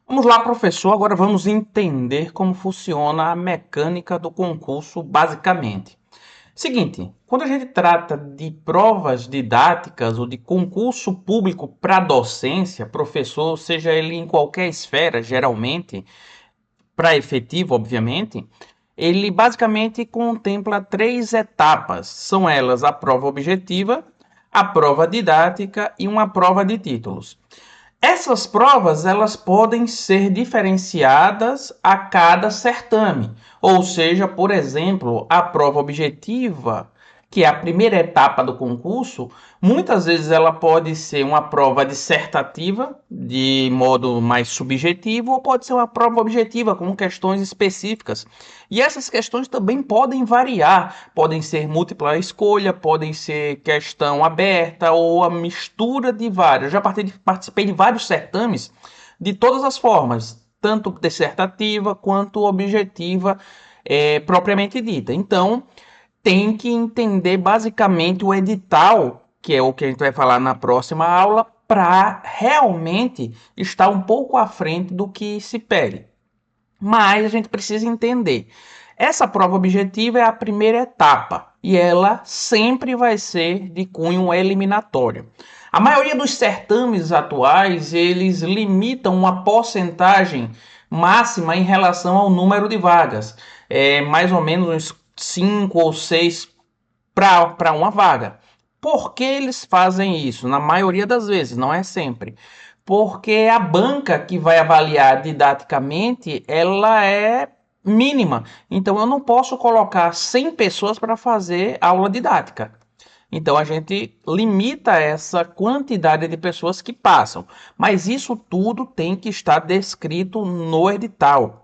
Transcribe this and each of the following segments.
Vamos lá, professor. Agora vamos entender como funciona a mecânica do concurso, basicamente. Seguinte, quando a gente trata de provas didáticas ou de concurso público para docência, professor, seja ele em qualquer esfera, geralmente, para efetivo, obviamente, ele basicamente contempla três etapas. São elas a prova objetiva, a prova didática e uma prova de títulos. Essas provas elas podem ser diferenciadas a cada certame, ou seja, por exemplo, a prova objetiva, que é a primeira etapa do concurso, muitas vezes ela pode ser uma prova dissertativa, de modo mais subjetivo, ou pode ser uma prova objetiva, com questões específicas. E essas questões também podem variar, podem ser múltipla escolha, podem ser questão aberta ou a mistura de várias. Já participei de vários certames de todas as formas, tanto dissertativa quanto objetiva, propriamente dita. Então, tem que entender basicamente o edital, que é o que a gente vai falar na próxima aula, para realmente estar um pouco à frente do que se pede. Mas a gente precisa entender. Essa prova objetiva é a primeira etapa e ela sempre vai ser de cunho eliminatório. A maioria dos certames atuais, eles limitam uma porcentagem máxima em relação ao número de vagas. É mais ou menos uns 5 ou 6 para uma vaga. Por que eles fazem isso? Na maioria das vezes, não é sempre. Porque a banca que vai avaliar didaticamente, ela é mínima. Então eu não posso colocar 100 pessoas para fazer aula didática. Então a gente limita essa quantidade de pessoas que passam. Mas isso tudo tem que estar descrito no edital.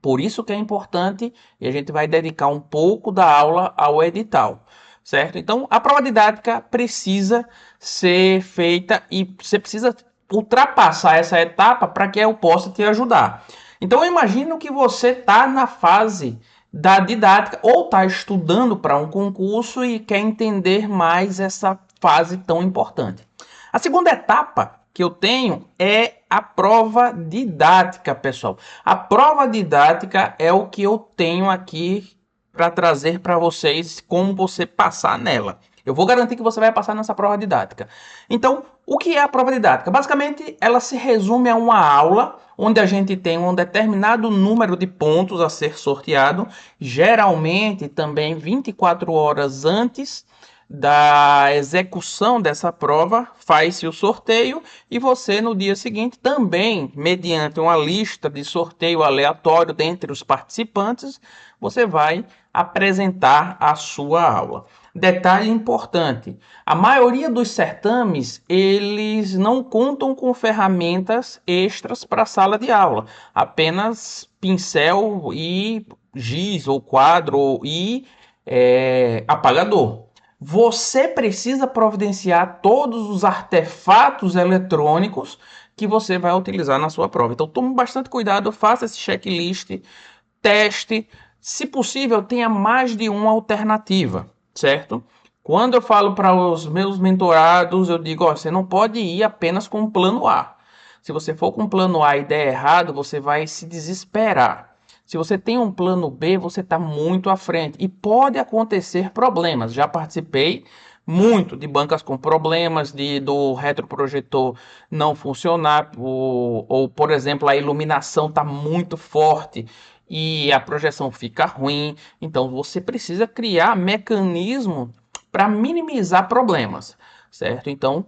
Por isso que é importante e a gente vai dedicar um pouco da aula ao edital, certo? Então, a prova didática precisa ser feita e você precisa ultrapassar essa etapa para que eu possa te ajudar. Então, eu imagino que você está na fase da didática ou está estudando para um concurso e quer entender mais essa fase tão importante. A segunda etapa que eu tenho é a prova didática, pessoal. A prova didática é o que eu tenho aqui para trazer para vocês como você passar nela. Eu vou garantir que você vai passar nessa prova didática. Então, o que é a prova didática? Basicamente, ela se resume a uma aula onde a gente tem um determinado número de pontos a ser sorteado, geralmente também 24 horas antes da execução dessa prova, faz-se o sorteio e você no dia seguinte também, mediante uma lista de sorteio aleatório dentre os participantes, você vai apresentar a sua aula. Detalhe importante: a maioria dos certames eles não contam com ferramentas extras para a sala de aula, apenas pincel e giz ou quadro e apagador. Você precisa providenciar todos os artefatos eletrônicos que você vai utilizar na sua prova. Então, tome bastante cuidado, faça esse checklist, teste. Se possível, tenha mais de uma alternativa, certo? Quando eu falo para os meus mentorados, eu digo, ó, você não pode ir apenas com o plano A. Se você for com o plano A e der errado, você vai se desesperar. Se você tem um plano B, você está muito à frente e pode acontecer problemas. Já participei muito de bancas com problemas, do retroprojetor não funcionar, ou, por exemplo, a iluminação está muito forte e a projeção fica ruim. Então você precisa criar mecanismo para minimizar problemas, certo? Então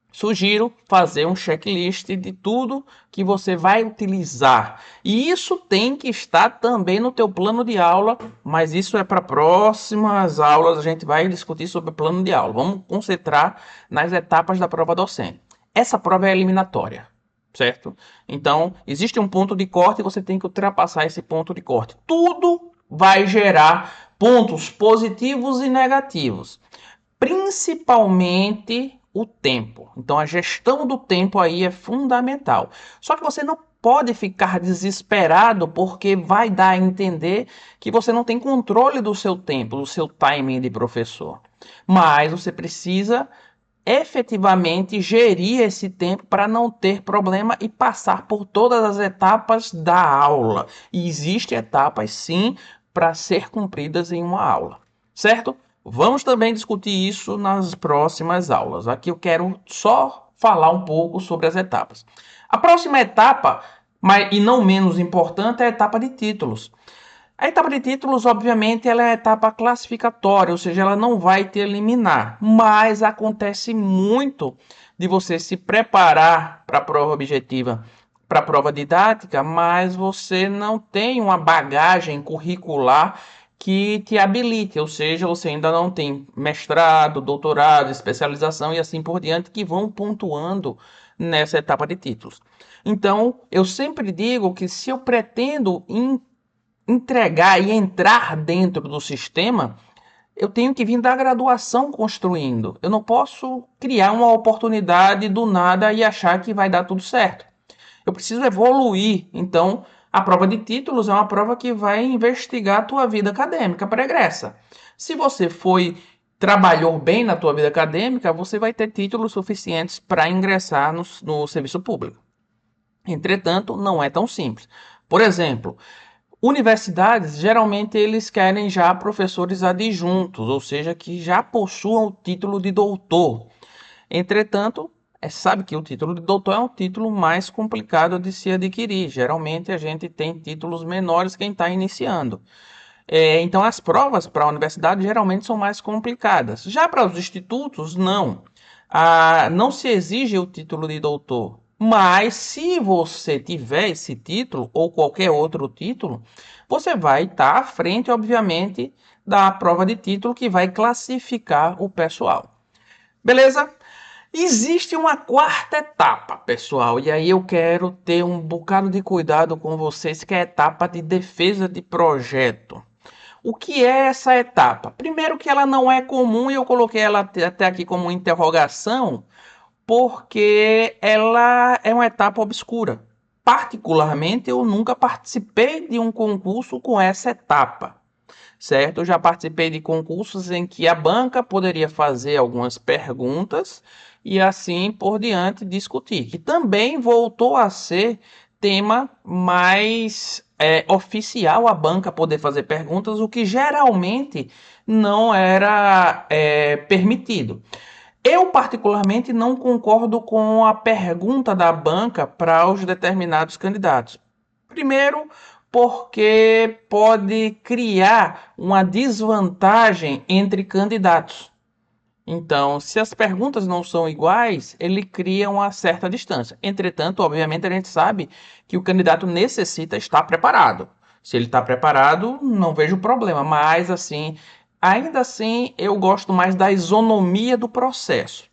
sugiro fazer um checklist de tudo que você vai utilizar. E isso tem que estar também no teu plano de aula, mas isso é para próximas aulas, a gente vai discutir sobre o plano de aula. Vamos concentrar nas etapas da prova docente. Essa prova é eliminatória, certo? Então, existe um ponto de corte e você tem que ultrapassar esse ponto de corte. Tudo vai gerar pontos positivos e negativos, principalmente o tempo. Então a gestão do tempo aí é fundamental. Só que você não pode ficar desesperado porque vai dar a entender que você não tem controle do seu tempo, do seu timing de professor. Mas você precisa efetivamente gerir esse tempo para não ter problema e passar por todas as etapas da aula. E existem etapas, sim, para ser cumpridas em uma aula, certo? Vamos também discutir isso nas próximas aulas. Aqui eu quero só falar um pouco sobre as etapas. A próxima etapa, e não menos importante, é a etapa de títulos. A etapa de títulos, obviamente, ela é a etapa classificatória, ou seja, ela não vai te eliminar, mas acontece muito de você se preparar para a prova objetiva, para a prova didática, mas você não tem uma bagagem curricular que te habilite, ou seja, você ainda não tem mestrado, doutorado, especialização e assim por diante, que vão pontuando nessa etapa de títulos. Então, eu sempre digo que se eu pretendo entregar e entrar dentro do sistema, eu tenho que vir da graduação construindo. Eu não posso criar uma oportunidade do nada e achar que vai dar tudo certo. Eu preciso evoluir. Então, a prova de títulos é uma prova que vai investigar a tua vida acadêmica pregressa. Se você trabalhou bem na tua vida acadêmica, você vai ter títulos suficientes para ingressar no serviço público. Entretanto, não é tão simples. Por exemplo, universidades, geralmente eles querem já professores adjuntos, ou seja, que já possuam o título de doutor. Entretanto, sabe que o título de doutor é um título mais complicado de se adquirir. Geralmente a gente tem títulos menores quem está iniciando. Então as provas para a universidade geralmente são mais complicadas. Já para os institutos, não. Não se exige o título de doutor. Mas se você tiver esse título ou qualquer outro título, você vai estar à frente, obviamente, da prova de título que vai classificar o pessoal. Beleza? Existe uma quarta etapa, pessoal, e aí eu quero ter um bocado de cuidado com vocês, que é a etapa de defesa de projeto. O que é essa etapa? Primeiro que ela não é comum e eu coloquei ela até aqui como interrogação, porque ela é uma etapa obscura. Particularmente, eu nunca participei de um concurso com essa etapa, certo? Eu já participei de concursos em que a banca poderia fazer algumas perguntas e assim por diante discutir, que também voltou a ser tema mais oficial, a banca poder fazer perguntas, o que geralmente não era permitido. Eu, particularmente, não concordo com a pergunta da banca para os determinados candidatos. Primeiro, porque pode criar uma desvantagem entre candidatos. Então, se as perguntas não são iguais, ele cria uma certa distância. Entretanto, obviamente, a gente sabe que o candidato necessita estar preparado. Se ele está preparado, não vejo problema. Mas, assim, ainda assim, eu gosto mais da isonomia do processo.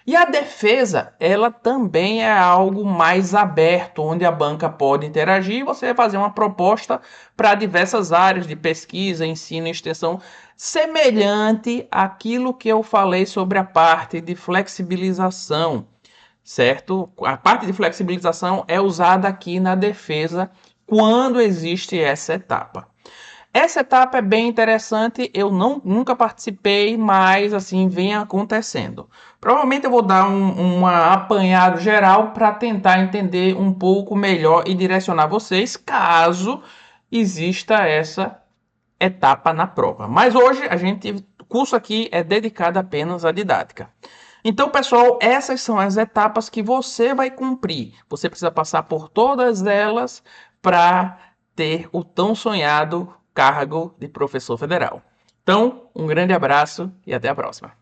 E a defesa, ela também é algo mais aberto, onde a banca pode interagir e você vai fazer uma proposta para diversas áreas de pesquisa, ensino e extensão, semelhante àquilo que eu falei sobre a parte de flexibilização, certo? A parte de flexibilização é usada aqui na defesa quando existe essa etapa. Essa etapa é bem interessante, eu nunca participei, mas assim vem acontecendo. Provavelmente eu vou dar uma apanhado geral para tentar entender um pouco melhor e direcionar vocês, caso exista essa etapa na prova. Mas hoje o curso aqui é dedicado apenas à didática. Então, pessoal, essas são as etapas que você vai cumprir. Você precisa passar por todas elas para ter o tão sonhado cargo de professor federal. Então, um grande abraço e até a próxima.